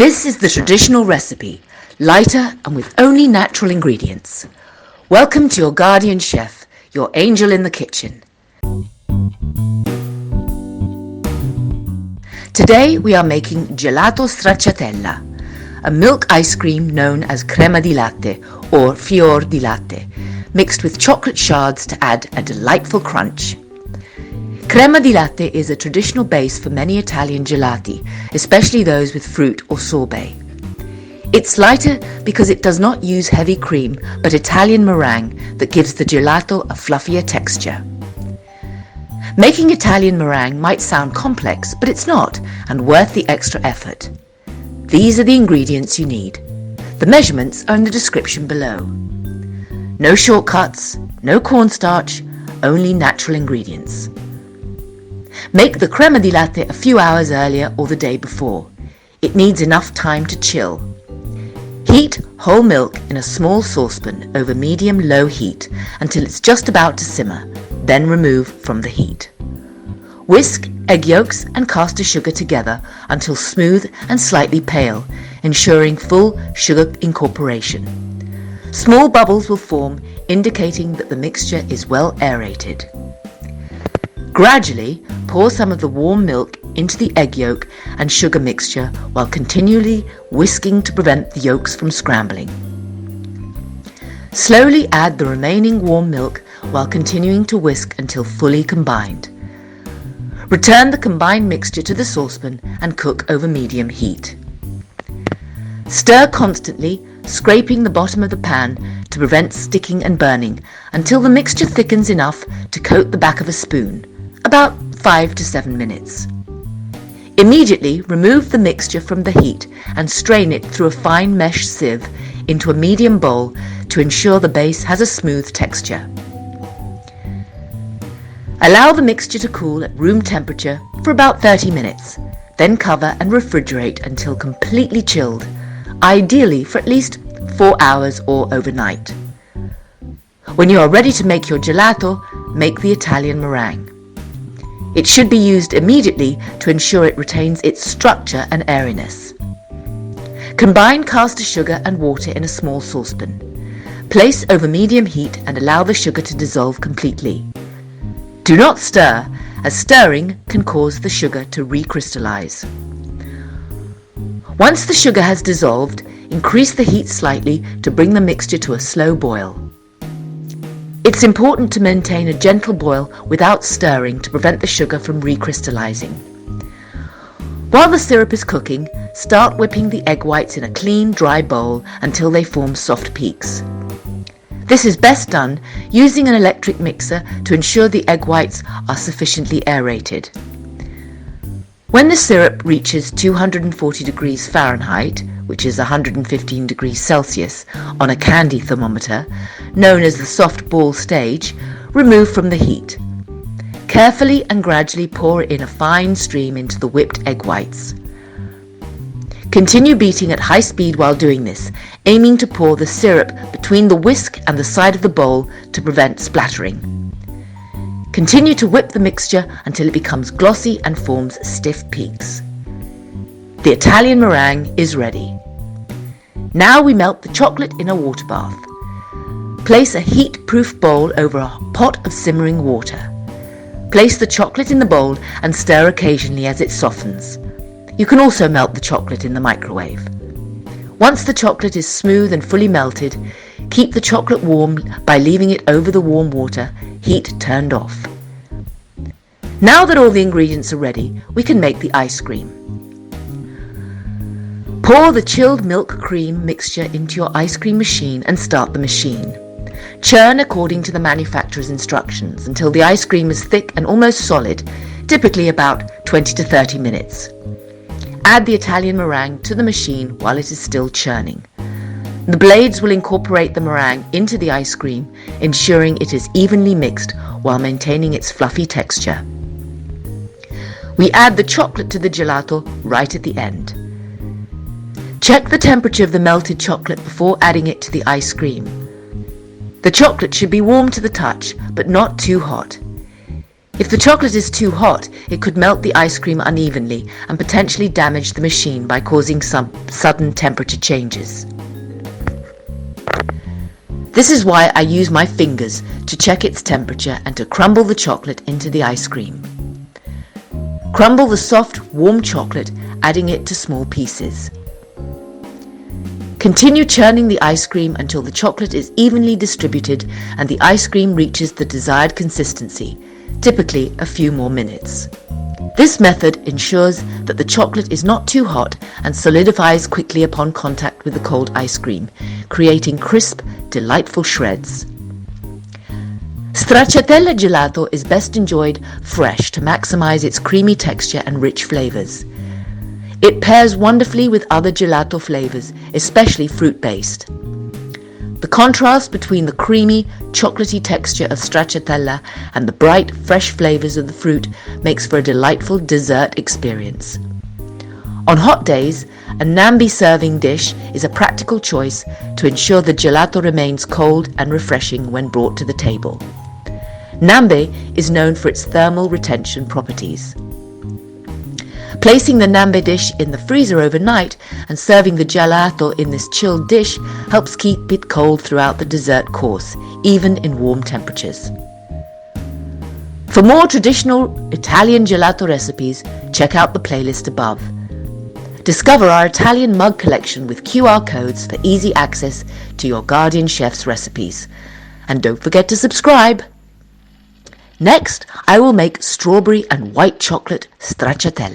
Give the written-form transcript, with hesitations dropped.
This is the traditional recipe, lighter and with only natural ingredients. Welcome to your guardian chef, your angel in the kitchen. Today we are making gelato stracciatella, a milk ice cream known as Crema di Latte or fior di latte, mixed with chocolate shards to add a delightful crunch. Crema di Latte is a traditional base for many Italian gelati, especially those with fruit or sorbet. It's lighter because it does not use heavy cream but Italian meringue that gives the gelato a fluffier texture. Making Italian meringue might sound complex, but it's not, and worth the extra effort. These are the ingredients you need. The measurements are in the description below. No shortcuts, no cornstarch, only natural ingredients. Make the crema di latte a few hours earlier or the day before. It needs enough time to chill. Heat whole milk in a small saucepan over medium-low heat until it's just about to simmer, then remove from the heat. Whisk egg yolks and caster sugar together until smooth and slightly pale, ensuring full sugar incorporation. Small bubbles will form, indicating that the mixture is well aerated. Gradually, pour some of the warm milk into the egg yolk and sugar mixture while continually whisking to prevent the yolks from scrambling. Slowly add the remaining warm milk while continuing to whisk until fully combined. Return the combined mixture to the saucepan and cook over medium heat. Stir constantly, scraping the bottom of the pan to prevent sticking and burning until the mixture thickens enough to coat the back of a spoon, about 5 to 7 minutes. Immediately remove the mixture from the heat and strain it through a fine mesh sieve into a medium bowl to ensure the base has a smooth texture. Allow the mixture to cool at room temperature for about 30 minutes, then cover and refrigerate until completely chilled, ideally for at least 4 hours or overnight. When you are ready to make your gelato, make the Italian meringue. It should be used immediately to ensure it retains its structure and airiness. Combine caster sugar and water in a small saucepan. Place over medium heat and allow the sugar to dissolve completely. Do not stir, as stirring can cause the sugar to recrystallize. Once the sugar has dissolved, increase the heat slightly to bring the mixture to a slow boil. It's important to maintain a gentle boil without stirring to prevent the sugar from recrystallizing. While the syrup is cooking, start whipping the egg whites in a clean, dry bowl until they form soft peaks. This is best done using an electric mixer to ensure the egg whites are sufficiently aerated. When the syrup reaches 240 degrees Fahrenheit, which is 115 degrees Celsius, on a candy thermometer, known as the soft ball stage, remove from the heat. Carefully and gradually pour in a fine stream into the whipped egg whites. Continue beating at high speed while doing this, aiming to pour the syrup between the whisk and the side of the bowl to prevent splattering. Continue to whip the mixture until it becomes glossy and forms stiff peaks. The Italian meringue is ready. Now we melt the chocolate in a water bath. Place a heat-proof bowl over a pot of simmering water. Place the chocolate in the bowl and stir occasionally as it softens. You can also melt the chocolate in the microwave. Once the chocolate is smooth and fully melted, keep the chocolate warm by leaving it over the warm water, heat turned off. Now that all the ingredients are ready, we can make the ice cream. Pour the chilled milk cream mixture into your ice cream machine and start the machine. Churn according to the manufacturer's instructions until the ice cream is thick and almost solid, typically about 20 to 30 minutes. Add the Italian meringue to the machine while it is still churning. The blades will incorporate the meringue into the ice cream, ensuring it is evenly mixed while maintaining its fluffy texture. We add the chocolate to the gelato right at the end. Check the temperature of the melted chocolate before adding it to the ice cream. The chocolate should be warm to the touch, but not too hot. If the chocolate is too hot, it could melt the ice cream unevenly and potentially damage the machine by causing some sudden temperature changes. This is why I use my fingers to check its temperature and to crumble the chocolate into the ice cream. Crumble the soft, warm chocolate, adding it to small pieces. Continue churning the ice cream until the chocolate is evenly distributed and the ice cream reaches the desired consistency, typically a few more minutes. This method ensures that the chocolate is not too hot and solidifies quickly upon contact with the cold ice cream, creating crisp, delightful shreds. Stracciatella Gelato is best enjoyed fresh to maximize its creamy texture and rich flavors. It pairs wonderfully with other gelato flavors, especially fruit-based. The contrast between the creamy, chocolatey texture of stracciatella and the bright, fresh flavors of the fruit makes for a delightful dessert experience. On hot days, a namby serving dish is a practical choice to ensure the gelato remains cold and refreshing when brought to the table. Nambe is known for its thermal retention properties. Placing the nambe dish in the freezer overnight and serving the gelato in this chilled dish helps keep it cold throughout the dessert course, even in warm temperatures. For more traditional Italian gelato recipes, check out the playlist above. Discover our Italian mug collection with QR codes for easy access to your Guardian Chef's recipes. And don't forget to subscribe! Next, I will make strawberry and white chocolate stracciatella.